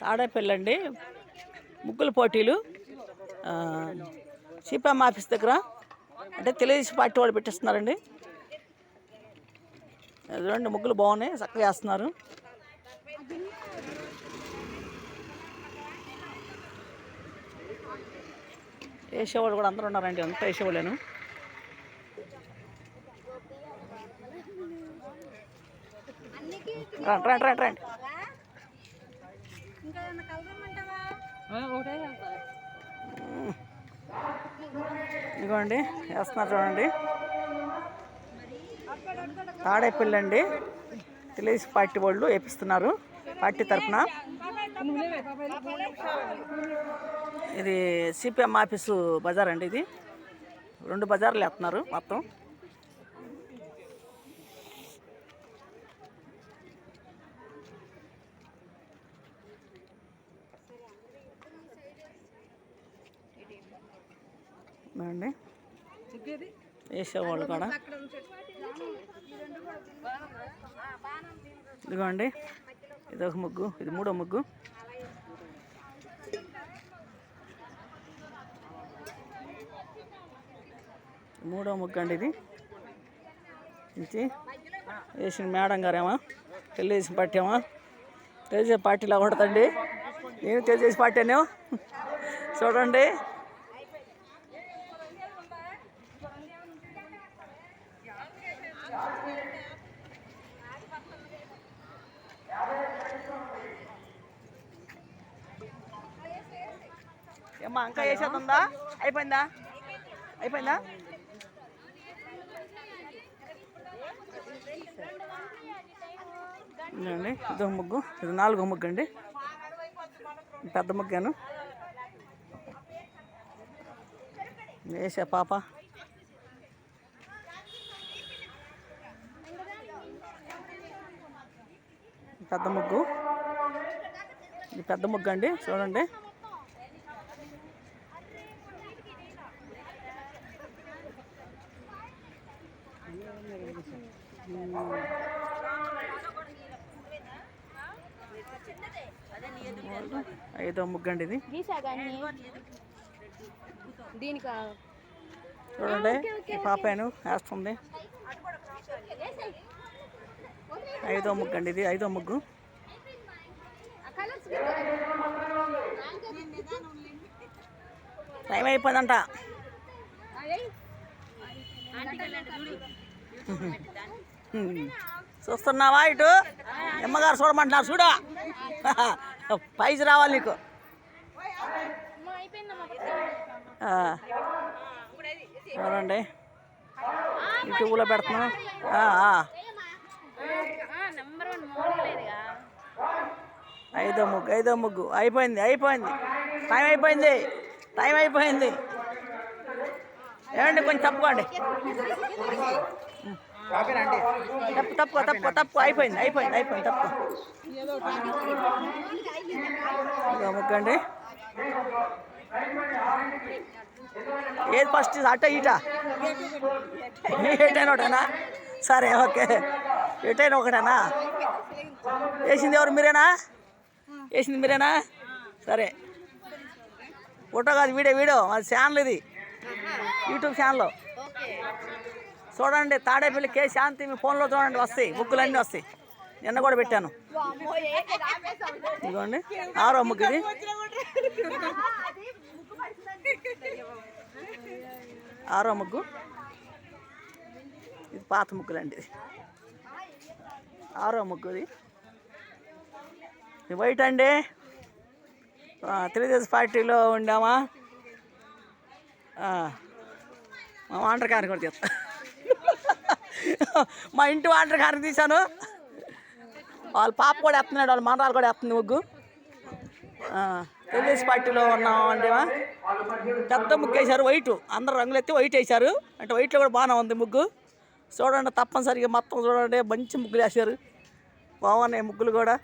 తాడేపల్లి అండి, ముగ్గుల పోటీలు సిపిఎం ఆఫీస్ దగ్గర. అంటే తెలుగుదేశం పార్టీ వాళ్ళు పెట్టిస్తున్నారండి. చూడండి, ముగ్గులు బాగున్నాయి, చక్కగా వేస్తున్నారు. వేసేవాళ్ళు కూడా అందరూ ఉన్నారండి, అంతా వేసేవాళ్ళేను. రండి రండి రండి. ఇదిగోండి వేస్తున్నారు చూడండి. తాడేపల్లి అండి, తెలుగుదేశం పార్టీ వాళ్ళు వేపిస్తున్నారు పార్టీ తరఫున. ఇది సిపిఎం ఆఫీసు బజార్ అండి. ఇది 2 బజార్లు వేస్తున్నారు మొత్తం. అండి వేసేవాళ్ళు కూడా. ఇదిగోండి, ఇది ఒక ముగ్గు, ఇది 3వ ముగ్గు. అండి ఇది. ఇది వేసిన మేడం గారేమో తెలుగుదేశం పార్టీ ఏమో. తెలుగుదేశం పార్టీలా కొడతండి, నేను తెలుగుదేశం పార్టీ అనేమో. చూడండి, ఏమ్మా ఇంకా వేసేస్తుందా? అయిపోయిందా? అండి ఇదో ముగ్గు, ఇది 4వ ముగ్గు అండి, పెద్ద ముగ్గాను. వేసే పాప పెద్ద ముగ్గు, ఇది పెద్ద ముగ్గు అండి. చూడండి, ఐదో ముగ్గు అండి ఇది. చూడండి, ఈ పాపను వేస్తుంది. 5వ ముగ్గు అండి ఇది, 5వ ముగ్గు. టైం అయిపోయిందంట. చూస్తున్నావా? ఇటు అమ్మగారు చూడమంటున్నారు, చూడ పైకి రావాలి నీకు. చూడండి, ఇటు ఊళ్ళో పెడుతున్నాం. 5వ ముగ్గు అయిపోయింది. టైం అయిపోయింది. ఏమండి, కొంచెం తప్పుకోండి. తప్పు అయిపోయింది. తప్పు ఇదో ముగ్గు అండి. ఏది ఫస్ట్, అట ఇటా? ఎటైనా ఒకటేనా? సరే, ఓకే, ఎటైనా ఒకటేనా? వేసింది ఎవరు? మీరేనా? సరే, ఫోటో కాదు, వీడియో. అది ఛానల్, ఇది యూట్యూబ్ ఛానల్. చూడండి, తాడేపల్లి కే శాంతి. మీ ఫోన్లో చూడండి, వస్తాయి, ముగ్గులన్నీ వస్తాయి. నిన్న కూడా పెట్టాను. ఇదిగోండి 6వ ముగ్గు ఇది. 6వ ముగ్గు. ఇది పాత ముగ్గులండి. ఇది 6వ ముగ్గు. ఇది వైట్ అండి. తెలుగుదేశం పార్టీలో ఉండామా, మా వాంటర్ కారు కూడా తీస్తా. మా ఇంటి వాంటర్ కారు తీశాను. వాళ్ళ పాప కూడా వేస్తున్నాడు, వాళ్ళ మనరాలు కూడా వేస్తుంది ముగ్గు. తెలుగుదేశం పార్టీలో ఉన్నామండి. పెద్ద ముగ్గు వేశారు, వైట్. అందరు రంగులు ఎత్తి వైట్ వేశారు. అంటే వైట్లో కూడా బాగానే ఉంది ముగ్గు. చూడండి, తప్పనిసరిగా మొత్తం చూడండి, మంచి ముగ్గులు వేశారు. బాగున్నాయి ముగ్గులు కూడా.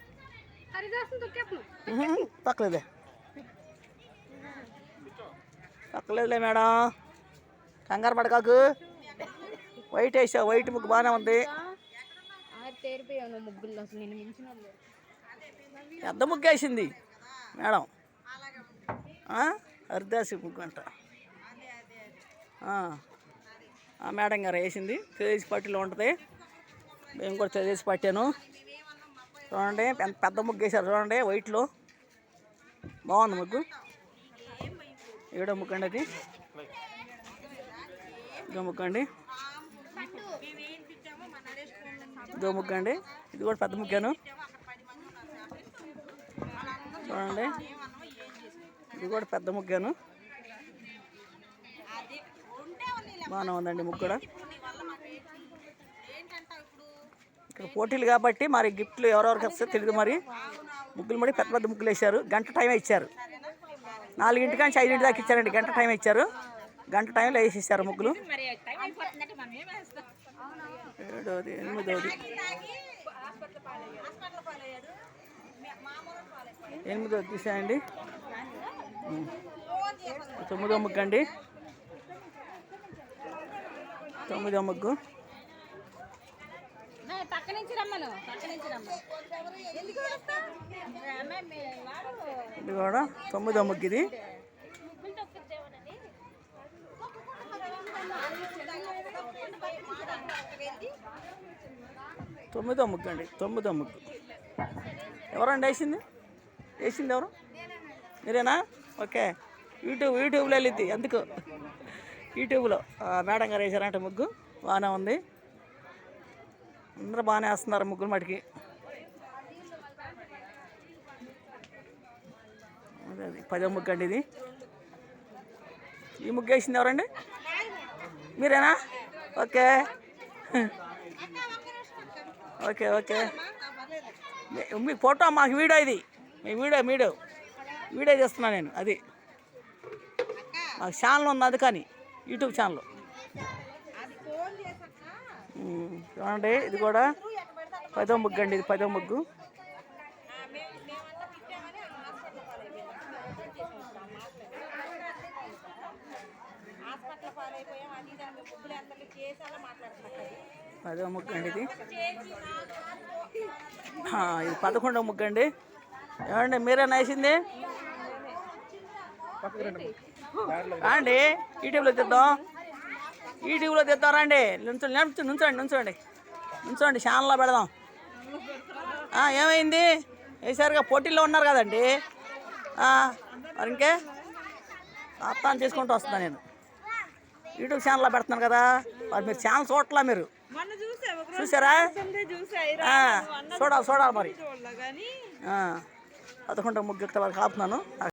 పక్కలేదులే మేడం, కంగారు పడకాకు. వైట్ వేసావు, వైట్ ముగ్గు బాగానే ఉంది. పెద్ద ముగ్గు వేసింది. మేడం హరిదాసి ముగ్గు అంట మేడం గారు వేసింది. తెలుగుదేశం పార్టీలో ఉంటుంది. మేము కూడా తెలుగుదేశం పట్టాను. చూడండి ఎంత పెద్ద ముగ్గు వేశారు చూడండి వైట్లో. బాగుంది ముగ్గు. ఏడో ముగ్గు అండి అది. ఇదో ముగ్గు అండి. ఇదో ముగ్గు అండి. ఇది కూడా పెద్ద ముగ్గాను చూడండి. ఇది కూడా పెద్ద ముగ్గాను. బాగానే ఉందండి ముగ్గు కూడా. ఇక్కడ పోటీలు కాబట్టి మరి గిఫ్ట్లు ఎవరెవరికి వస్తాయో తెలియదు. మరి ముగ్గులు మరి పెద్ద పెద్ద ముగ్గులు వేశారు. గంట టైం ఇచ్చారు. 4 నుంచి 5 దాకా ఇచ్చారండి. గంట టైం ఇచ్చారు. గంట టైంలో వేసేసారు ముగ్గులు. 7వ 8వ 8వ తీసాయండి. 9వ ముగ్గు అండి. 9వ ముగ్గు. ఇది కూడా 9వ ముగ్గు. ఇది 9వ ముగ్గు అండి. 9వ ముగ్గు. ఎవరండి వేసింది ఎవరు? మీరేనా? ఓకే. యూట్యూబ్లో వెళ్ళిద్ది. ఎందుకు యూట్యూబ్లో మేడం గారు వేసారంటే ముగ్గు. బాగానే ఉంది. అందరూ బాగానే వేస్తున్నారు ముగ్గులు మటుకి. అదే 10వ ముగ్గు అండి. ఇది ఈ ముగ్గు వేసింది ఎవరండి? మీరేనా? Okay okay okay. మీ ఫోటో మాకు వీడియో ఇది. మీ వీడియో చేస్తున్నాను నేను. అది మాకు ఛానల్ ఉంది. అది కానీ యూట్యూబ్ ఛానల్ చూడండి. ఇది కూడా 10వ ముగ్గు అండి. ఇది 10వ ముగ్గు. పదవ ముగ్గు అండి. ఇది 11వ ముగ్గు అండి. ఏమండి మీరేనా వేసింది? అండి యూట్యూబ్లో తెద్దాం రండి. నుంచోండి ఛానల్లో పెడదాం. ఏమైంది? వేసారుగా పోటీల్లో ఉన్నారు కదండి. మరి ఇంకే అర్థం చేసుకుంటూ వస్తున్నాను నేను. యూట్యూబ్ ఛానల్లో పెడుతున్నాను కదా. మరి మీరు ఛానల్ చూడట్లా? మీరు చూసారా? చూడాలి మరి. 11వ ముగ్గు వరకు ఆపుతున్నాను.